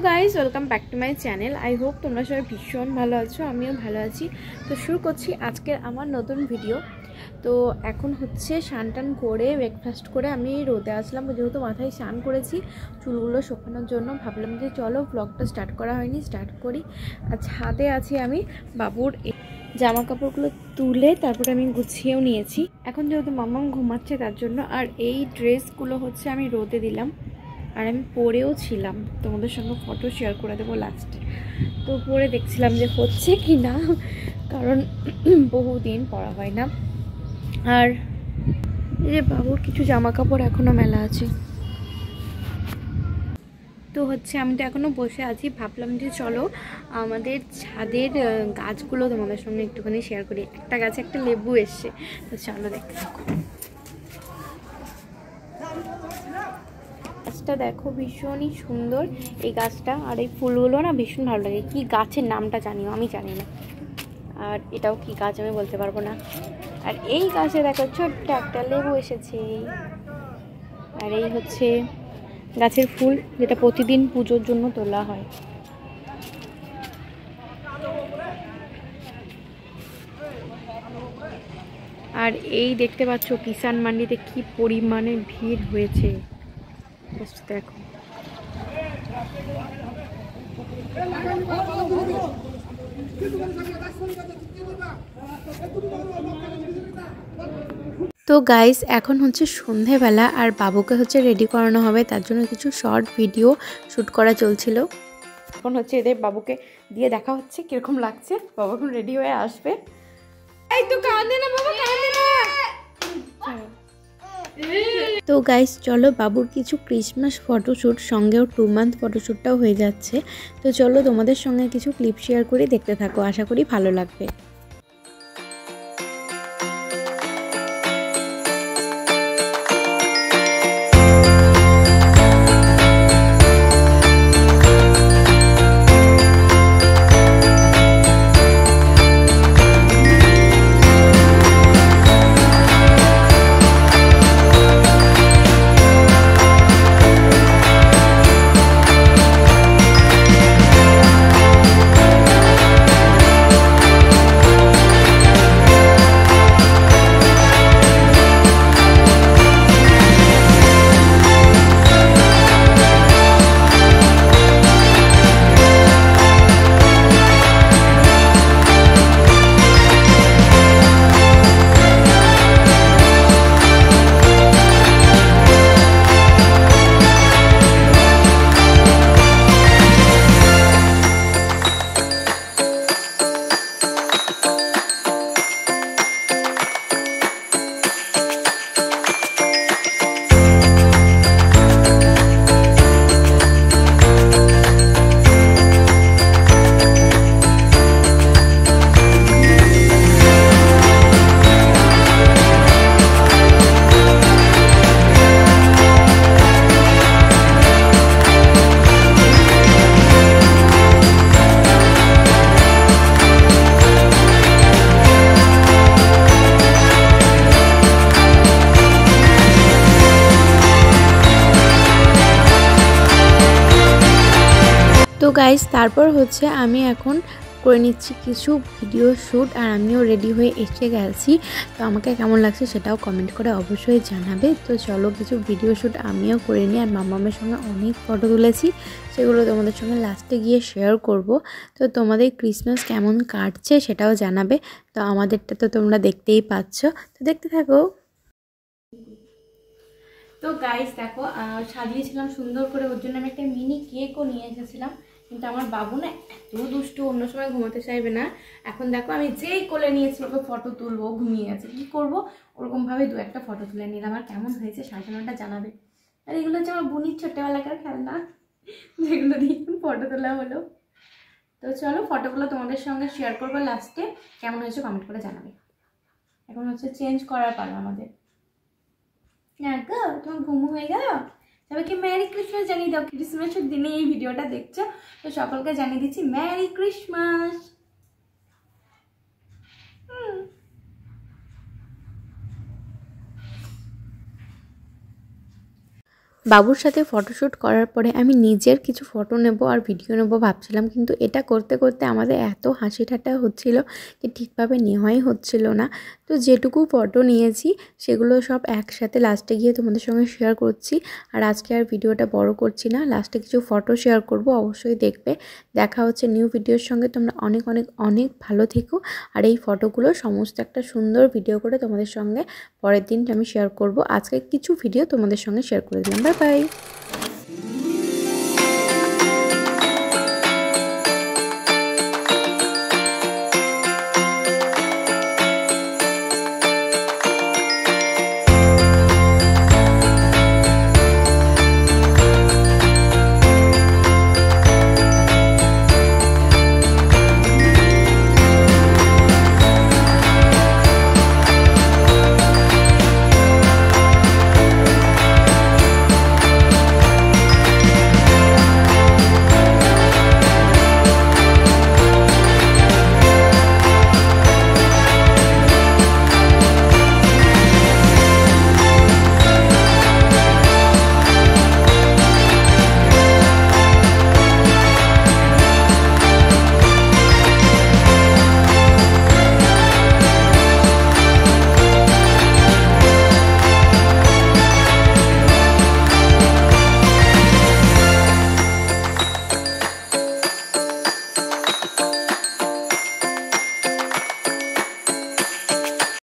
Guys welcome back to my channel. I hope তোমরা সবাই ভীষণ ভালো আছো, আমিও ভালো আছি। তো শুরু করছি আজকের আমার নতুন ভিডিও। তো এখন হচ্ছে স্নান টান করে ব্রেকফাস্ট করে আমি রোদে আসলাম, যেহেতু মাথায় স্নান করেছি চুলগুলো শুকানোর জন্য। ভাবলাম যে চলো ব্লগটা স্টার্ট করা হয়নি, স্টার্ট করি। আর ছাদে আছি আমি, বাবুর জামা কাপড়গুলো তুলে তারপরে আমি গুছিয়েও নিয়েছি। এখন যেহেতু মাম্মাম ঘুমাচ্ছে তার জন্য। আর এই ড্রেসগুলো হচ্ছে আমি রোদে দিলাম, আর আমি পরেও ছিলাম, তোমাদের সঙ্গে ফটো শেয়ার করে দেবো লাস্টে। তো পরে দেখছিলাম যে হচ্ছে কি না, কারণ বহুদিন পরা হয় না। আর এই যে বাবুর কিছু জামা কাপড় এখনও মেলা আছে। তো হচ্ছে আমি তো এখনও বসে আছি, ভাবলাম যে চলো আমাদের ছাদের গাছগুলো তোমাদের সঙ্গে একটুখানি শেয়ার করি। একটা গাছে একটা লেবু এসছে, তো চলো দেখতে থাকো। গাছটা দেখো ভীষণই সুন্দর এই গাছটা, আর এই ফুলগুলো না ভীষণ ভালো লাগে। কি গাছের নামটা জানিও, আমি জানি না। আর এটাও কি গাছ আমি বলতে পারবো না। আর এই গাছে দেখো ছোট্ট একটা লেবু এসেছে। আর এই হচ্ছে গাছের ফুল, যেটা প্রতিদিন পুজোর জন্য তোলা হয়। আর এই দেখতে পাচ্ছ কিষান মান্ডিতে কি পরিমাণে ভিড় হয়েছে, দেখো। তো গাইস এখন হচ্ছে সন্ধেবেলা, আর বাবুকে হচ্ছে রেডি করানো হবে, তার জন্য কিছু শর্ট ভিডিও শ্যুট করা চলছিল। এখন হচ্ছে এদের বাবুকে দিয়ে দেখা হচ্ছে কিরকম লাগছে। বাবু এখন রেডি হয়ে আসবে। এই তো কাঁদে না বাবা, কাঁদে না। তো গাইস চলো বাবুর কিছু ক্রিসমাস ফটোশ্যুট, সঙ্গেও 2 মান্থ ফটোশ্যুটটাও হয়ে যাচ্ছে। তো চলো তোমাদের সঙ্গে কিছু ক্লিপ শেয়ার করে দেখতে থাকো, আশা করি ভালো লাগবে। তো গাইস তারপর হচ্ছে আমি এখন করে নিচ্ছি কিছু ভিডিও শ্যুট, আর আমিও রেডি হয়ে এসে গেছি। তো আমাকে কেমন লাগছে সেটাও কমেন্ট করে অবশ্যই জানাবে। তো চলো কিছু ভিডিও শ্যুট আমিও করে নিই। আর মাম্মামের সঙ্গে অনেক ফটো তুলেছি, সেগুলো তোমাদের সঙ্গে লাস্টে গিয়ে শেয়ার করব। তো তোমাদের ক্রিসমাস কেমন কাটছে সেটাও জানাবে। তো আমাদেরটা তো তোমরা দেখতেই পাচ্ছ, তো দেখতে থাকো। তো গাইস দেখো সাজিয়েছিলাম সুন্দর করে, ওর জন্য আমি একটা মিনি কেকও নিয়ে এসেছিলাম। কিন্তু আমার বাবু না এত দুষ্টু, অন্য সময় ঘুমাতে চাইবে না। এখন দেখো আমি যেই কোলে নিয়েছি ওকে ফটো তুলবো, ঘুমিয়ে গেছে। কি করবো, ওরকমভাবে 2-1টা ফটো তুলে নিলাম। আর কেমন হয়েছে সাজানোটা জানাবে। আর এগুলো হচ্ছে আমার বুনির ছোট্টবেলাকার খেলনা, যেগুলো দিয়ে ফটো তোলা হলো। তো চলো ফটোগুলো তোমাদের সঙ্গে শেয়ার করবো লাস্টে, কেমন হয়েছে কমেন্ট করে জানাবে। এখন হচ্ছে চেঞ্জ করার পালা আমাদের। না গো, তোমার ঘুম হয়ে গেল? সবাইকে মেরি ক্রিসমাস জানিয়ে দাও। ক্রিসমাসের দিনে এই ভিডিওটা দেখছো, তো সকলকে জানিয়ে দিচ্ছি মেরি ক্রিসমাস। বাবুর সাথে ফটোশ্যুট করার পরে আমি নিজের কিছু ফটো নেব আর ভিডিও নেব ভাবছিলাম, কিন্তু এটা করতে করতে আমাদের এত হাসি ঠাট্টা হচ্ছিল যে ঠিকভাবে নেওয়াই হচ্ছিল না। তো যেটুকু ফটো নিয়েছি সেগুলো সব একসাথে লাস্টে গিয়ে তোমাদের সঙ্গে শেয়ার করছি। আর আজকে আর ভিডিওটা বড় করছি না, লাস্টে কিছু ফটো শেয়ার করব, অবশ্যই দেখবে। দেখা হচ্ছে নিউ ভিডিওর সঙ্গে। তোমরা অনেক অনেক অনেক ভালো থেকো। আর এই ফটোগুলো সমস্ত একটা সুন্দর ভিডিও করে তোমাদের সঙ্গে পরের দিন আমি শেয়ার করব। আজকে কিছু ভিডিও তোমাদের সঙ্গে শেয়ার করে দিলাম। Bye bye.